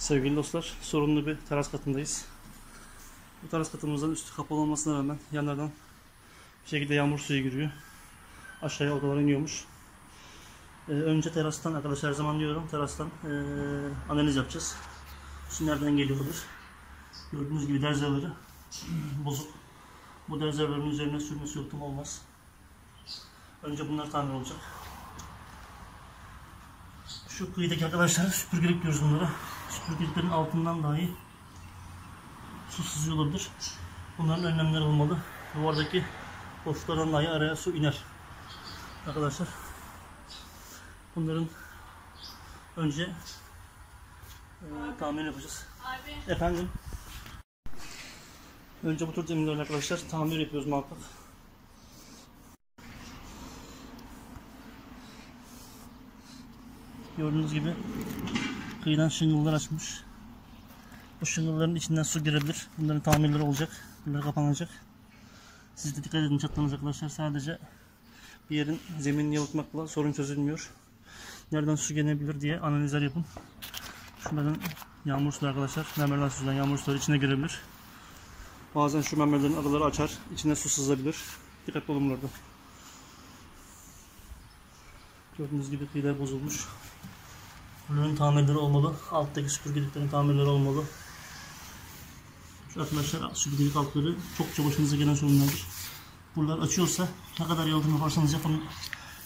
Sevgili dostlar, sorunlu bir teras katındayız. Bu teras katımızdan üstü kapalı olmasına rağmen yanlardan bir şekilde yağmur suyu giriyor. Aşağıya odalara iniyormuş. Önce terastan, arkadaşlar her zaman diyorum, terastan analiz yapacağız. Su nereden geliyordur? Gördüğünüz gibi derzevleri bozuk. Bu derzevlerin üzerine sürme yalıtım olmaz. Önce bunlar tamir olacak. Şu kıyıdaki arkadaşlar süpürgelik diyoruz bunlara. Süpürgeliklerin altından dahi su sızıyor olabilir. Bunların önlemleri olmalı. Duvardaki boşluklardan dahi araya su iner. Arkadaşlar bunların önce tamir yapacağız. Abi. Efendim. Önce bu tür zeminlerin arkadaşlar tamir yapıyoruz muhakkak. Gördüğünüz gibi kıyıdan şıngıllar açmış. Bu şıngılların içinden su girebilir. Bunların tamirleri olacak. Bunlar kapanacak. Siz de dikkat edin çatlarınız arkadaşlar. Sadece bir yerin zeminini yalıtmakla sorun çözülmüyor. Nereden su gelebilir diye analizler yapın. Şunların yağmur suları arkadaşlar. Mermerden süzülen yağmur suları içine girebilir. Bazen şu mermerlerin araları açar. İçine su sızabilir. Dikkatli olun burada. Gördüğünüz gibi kıyılar bozulmuş. Bunların tamirleri olmalı. Alttaki süpürgeliklerin tamirleri olmalı. Şu arkadaşlar süpürgelik altları çokça başınıza gelen sorunlardır. Buralar açıyorsa ne kadar yalıtım yaparsanız yapın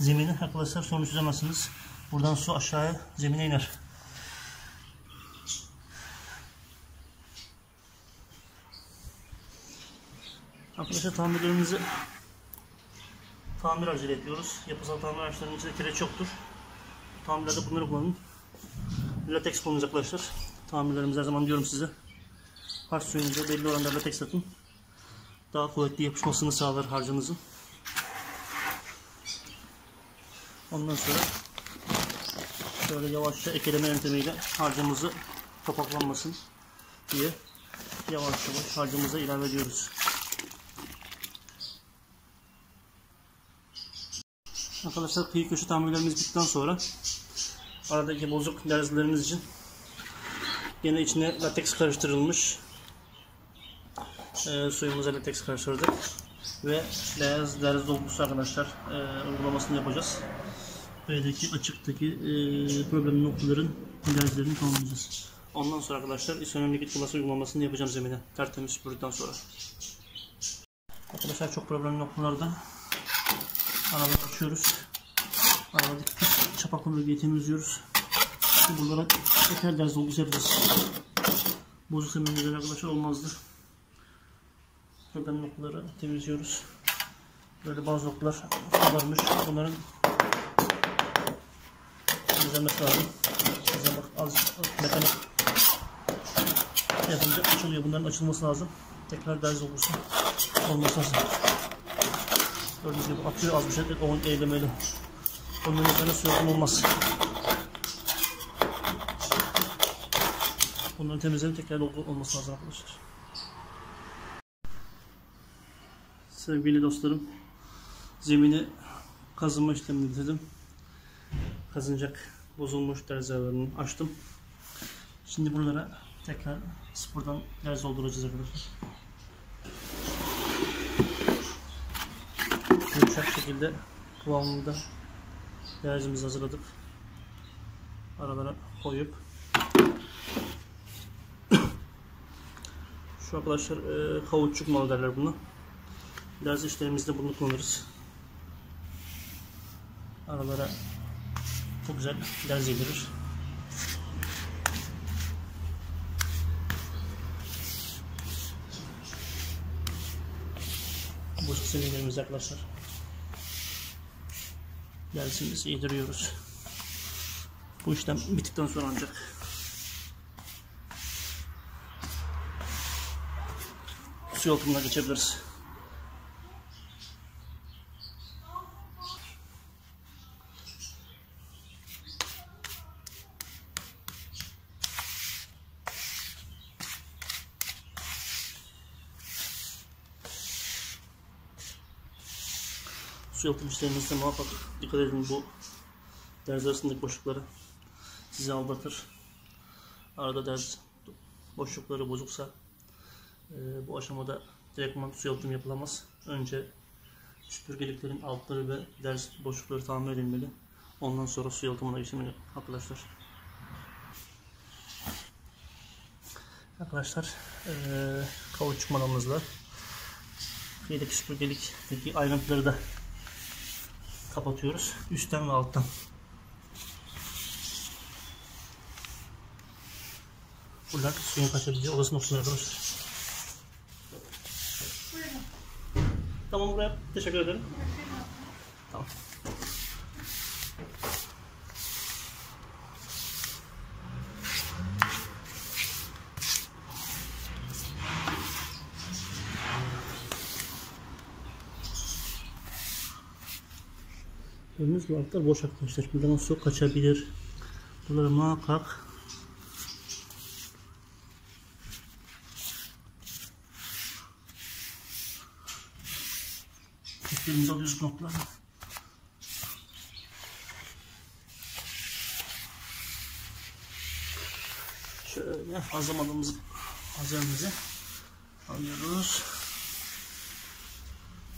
zemini arkadaşlar sorun çözemezsiniz. Buradan su aşağıya zemine iner. Arkadaşlar tamirlerimizi tamir aracıyla yapıyoruz. Yapısal tamir araçlarının içinde kireç yoktur. Tamirlerde bunları kullanın. Lateks kullanacak arkadaşlar. Tamirlerimiz her zaman diyorum size. Harç suyunuza belli oranda lateks atın. Daha kuvvetli yapışmasını sağlar harcınızın. Ondan sonra şöyle yavaşça ekeleme yöntemiyle harcımızı topaklanmasın diye yavaş yavaş harcımıza ilave ediyoruz. Arkadaşlar kıyı köşe tamirlerimiz bittikten sonra aradaki bozuk derzilerimiz için yine içine lateks karıştırılmış suyumuza lateks karıştırdık ve beyaz derz dolgusu arkadaşlar uygulamasını yapacağız. Böyledeki açıktaki problemli noktaların derzlerini tamamlayacağız. Ondan sonra arkadaşlar isoner likit kulası uygulamasını yapacağım zemine tertemiz süpürdükten sonra. Arkadaşlar çok problemli noktalarda araları açıyoruz. Aradaki çapaklı bölgeyi temizliyoruz. Buralara tekrar derz dolgusu yapacağız. Bozuk zeminler arkadaşlar olmazdı. Buradan noktaları temizliyoruz. Böyle bazı noktalar varmış. Bunların temizlenmesi lazım. Size bak az mekanik yapınca açılıyor. Bunların açılması lazım. Tekrar derz dolgusu olması lazım. Gördüğünüz gibi akıyor az bir şey. Onun eğlemeyle. Onun üzerine su yakın olmaz. Bunların temizlenip tekrar dolgu olması lazım arkadaşlar. Sevgili dostlarım, zemini kazınma işlemini bitirdim. Kazınacak bozulmuş derzelerini açtım. Şimdi buralara tekrar sıfırdan derz dolduracağız arkadaşlar. Yumuşak şekilde kıvamında derzimizi hazırladık. Aralara koyup şu arkadaşlar kauçuk malı derler bunu. Derz işlerimizde bunu kullanırız. Aralara çok güzel derz yedirir. Bu zeminlerimiz arkadaşlar. Derzimizi yediriyoruz. Bu işlem bittikten sonra ancak su yalıtımına geçebiliriz. Su yalıtım işlerimizde muhakkak dikkat edin, bu derz arasındaki boşlukları sizi aldatır. Arada derz boşlukları bozuksa bu aşamada direktman su yalıtımı yapılamaz. Önce süpürgeliklerin altları ve derz boşlukları tamir edilmeli. Ondan sonra su yalıtımına geçilmeli arkadaşlar. Arkadaşlar kauçuk malamızla kıyıdaki süpürgelikteki ayrıntıları da kapatıyoruz. Üstten ve alttan. Buralar suyun kaçabileceği olası noktalar arkadaşlar. Tamam, buraya teşekkür ederim. Tamam. Gördüğünüz gibi altlar boş arkadaşlar. Buradan su kaçabilir. Buraları muhakkak tepkilerimizi alıyoruz noktalarla. Şöyle malzememizi alıyoruz.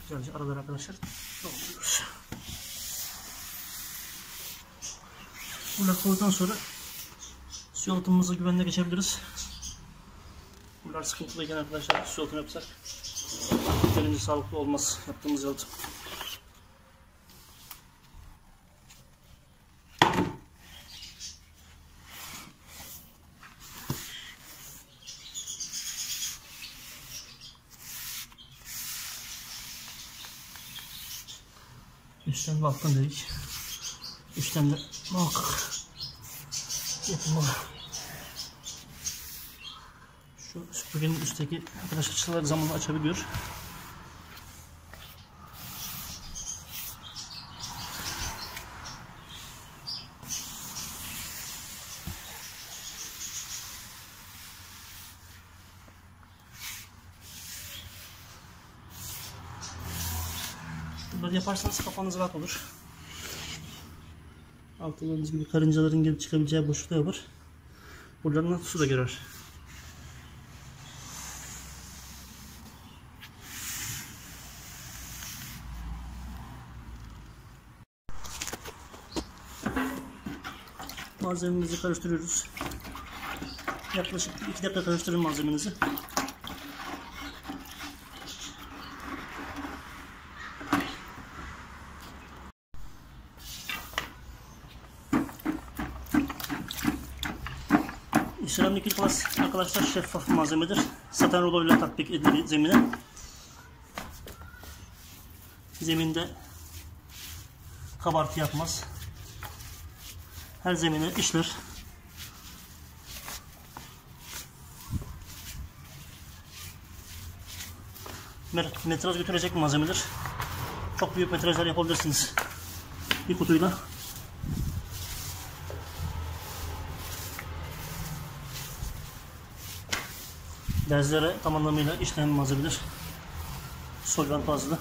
Güzelce aralar arkadaşlar dolduruyoruz. Bunlar koyduktan sonra su yalıtımımıza güvenle geçebiliriz. Bunlar sıkıntılıyken arkadaşlar su yalıtımı yapsak yeterince sağlıklı olmaz yaptığımız yalıtım. Üstten ve alttan dedik. Üstten de muhakkak yapılmalı. Şu süpürgenin üstteki arkadaşlar çıtaları zamanla açabiliyor. Bunları yaparsanız kafanız rahat olur. Altındığınız gibi karıncaların gelip çıkabileceği boşluklar var. Buradan su da girer. Malzememizi karıştırıyoruz. Yaklaşık 2 dakika karıştırın malzemenizi. Seramik Plus arkadaşlar şeffaf malzemedir. Saten rulo ile tatbik edilir zemine. Zeminde kabartı yapmaz. Her zemine işler. Metraj götürecek malzemedir. Çok büyük metrajlar yapabilirsiniz bir kutuyla. Derzlere tam anlamıyla işlem malzemedir. Solvent bazlı.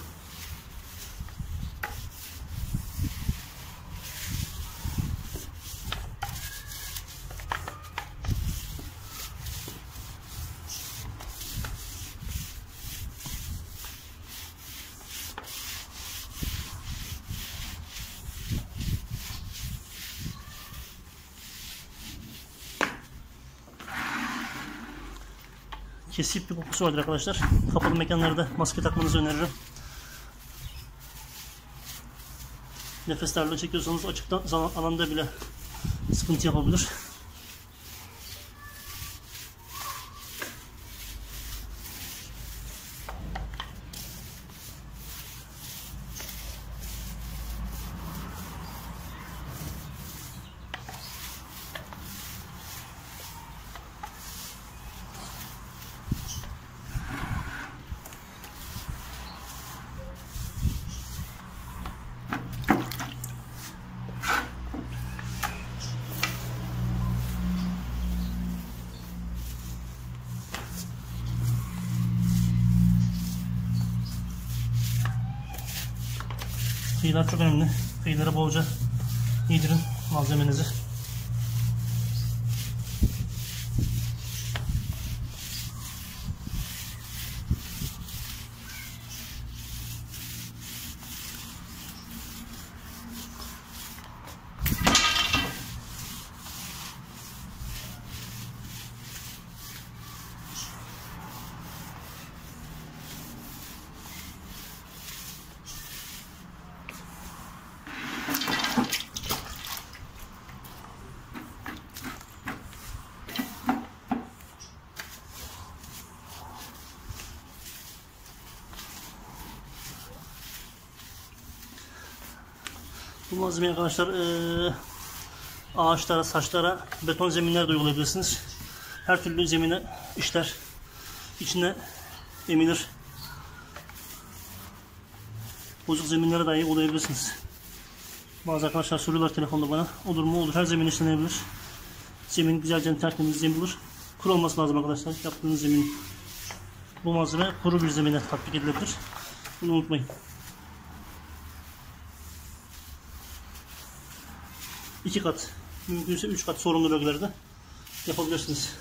Kesip bir kokusu vardır arkadaşlar. Kapalı mekanlarda maske takmanızı öneririm. Nefes darlığı çekiyorsanız açıktan alanda bile sıkıntı yapabilir. Kıyılar çok önemli. Kıyılara bolca yedirin malzemenizi. Bu malzemeyi arkadaşlar ağaçlara, saçlara, beton zeminlere de uygulayabilirsiniz. Her türlü zemine işler. İçine emilir. Bozuk zeminlere dahi uygulayabilirsiniz. Bazı arkadaşlar soruyorlar telefonda bana. Olur mu? Olur. Her zemin işlenebilir. Zemin güzelce tertemiz zemin olur. Kuru olması lazım arkadaşlar. Yaptığınız zemin. Bu malzeme kuru bir zemine tatbik edilebilir. Bunu unutmayın. 2 kat, mümkünse 3 kat sorunlu bölgelerde yapabilirsiniz.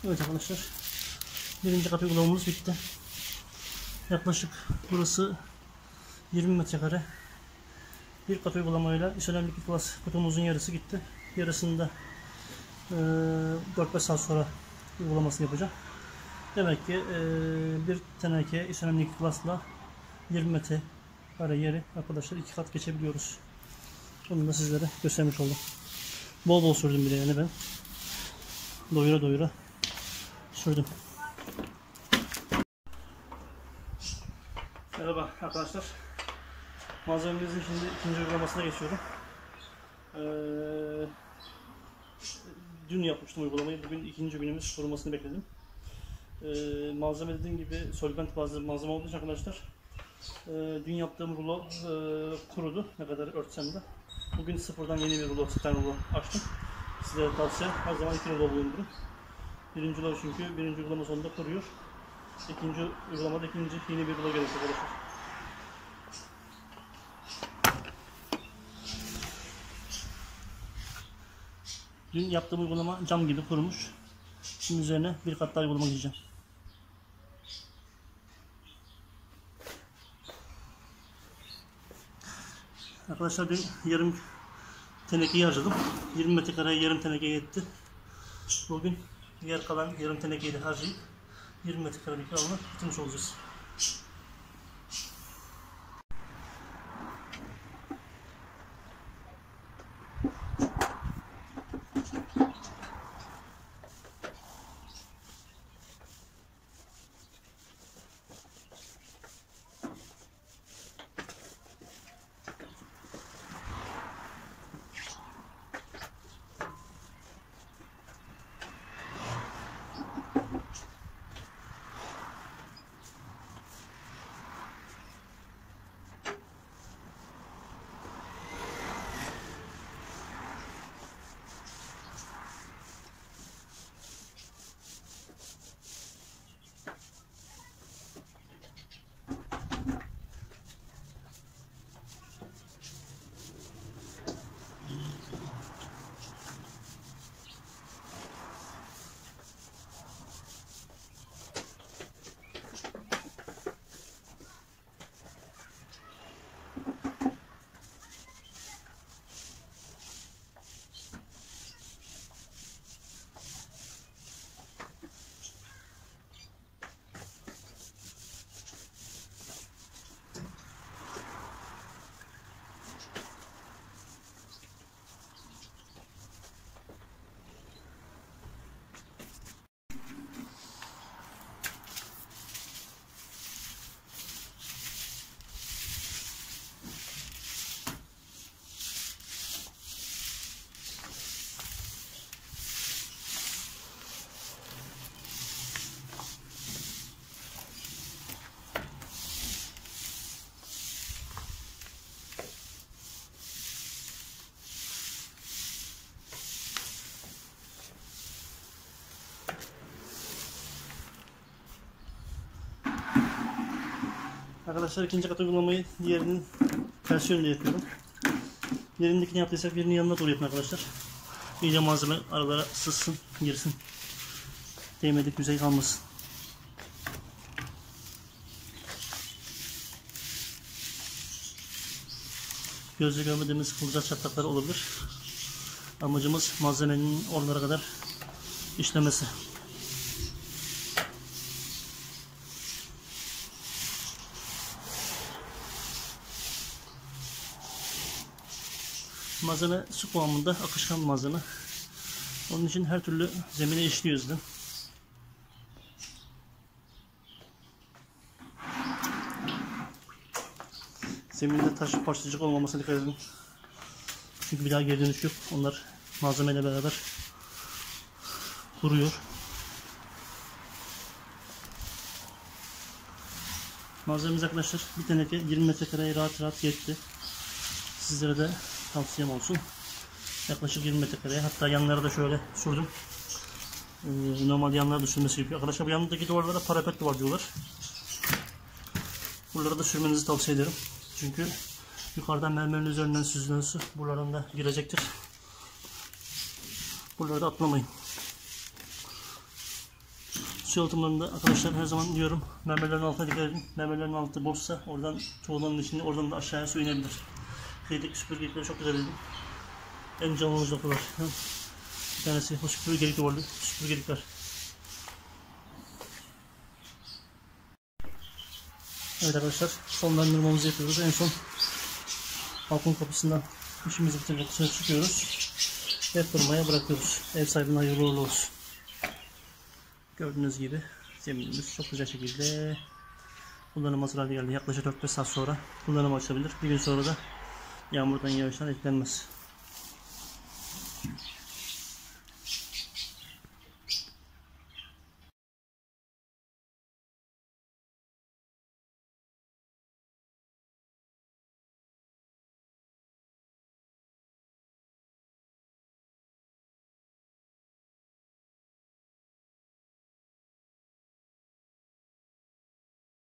Evet arkadaşlar, birinci kat uygulamamız bitti. Yaklaşık burası 20 metrekare. Bir kat uygulamayla İsolen Liquid Glass kutumuzun yarısı gitti. Yarısında 4-5 saat sonra uygulamasını yapacağım. Demek ki bir teneke İsolen Liquid Glass'la 20 metrekare yeri arkadaşlar 2 kat geçebiliyoruz. Bunu da sizlere göstermiş oldum. Bol bol sürdüm bile yani ben. Doyura doyura sürdüm. Merhaba arkadaşlar. Malzememizin şimdi ikinci uygulamasına geçiyorum. Dün yapmıştım uygulamayı. Bugün ikinci günümüz kurumasını bekledim. Malzeme dediğim gibi solvent bazlı malzeme olduğu için arkadaşlar dün yaptığım rulo kurudu. Ne kadar örtsem de. Bugün sıfırdan yeni bir rulo, sıfır rulo açtım. Size tavsiye her zaman 2 rulo bulundurun. Birinci rulo çünkü birinci uygulama sonunda kuruyor. İkinci uygulamada yeni bir rulo gerekiyor arkadaşlar. Dün yaptığım uygulama cam gibi kurumuş. Şimdi üzerine bir kat daha uygulama gideceğim. Arkadaşlar dün yarım tenekeyi harcadım. 20 metrekareye yarım teneke yetti. Bugün diğer kalan yarım tenekeyi de harcayıp 20 metrekarelik alanı bitirmiş olacağız. Arkadaşlar ikinci kat uygulamayı diğerinin ters yönde yapıyorum. Yerindekini yaptıysak birinin yanına doğru yapın arkadaşlar. İyice malzeme aralara sızsın, girsin. Değmedik yüzey kalmasın. Gözle görmediğimiz kılcal çatlaklar olabilir. Amacımız malzemenin oralara kadar işlemesi. Malzeme su kıvamında, akışkan malzeme. Onun için her türlü zemine işliyoruz zaten. Zeminde taş parçacık olmamasına dikkat edin. Çünkü bir daha geri dönüş yok. Onlar malzemeyle beraber kuruyor. Malzememiz arkadaşlar bir teneke 20 metrekareye rahat yetti. Sizlere de tavsiyem olsun. Yaklaşık 20 metrekareye, hatta yanlara da şöyle sürdüm. Normalde yanlara da sürmesi gerekiyor. Arkadaşlar bu yanındaki duvarlara parapet duvar diyorlar. Buralara da sürmenizi tavsiye ederim. Çünkü yukarıdan mermerin üzerinden süzülen su buralardan da girecektir. Buraları da atlamayın. Su yalıtımlarında arkadaşlar her zaman diyorum, mermerlerin altına dikkat edin. Mermerlerin altı boşsa oradan tuğlanın içinde, oradan da aşağıya su inebilir. Kıyıdaki süpürgelikleri çok güzel edin. En canlı noktalar. Bir tanesi bu süpürgelik duvarlı süpürgelikler. Evet arkadaşlar, sonlandırmamızı yapıyoruz. En son balkon kapısından işimizi bitirmek dışarı çıkıyoruz ve fırmaya bırakıyoruz. Ev sahibine hayırlı uğurlu olsun. Gördüğünüz gibi zeminimiz çok güzel şekilde kullanım hazır hale geldi. Yaklaşık 4-5 saat sonra kullanıma açılabilir. Bir gün sonra da yağmurdan yağıştan etkilenmez.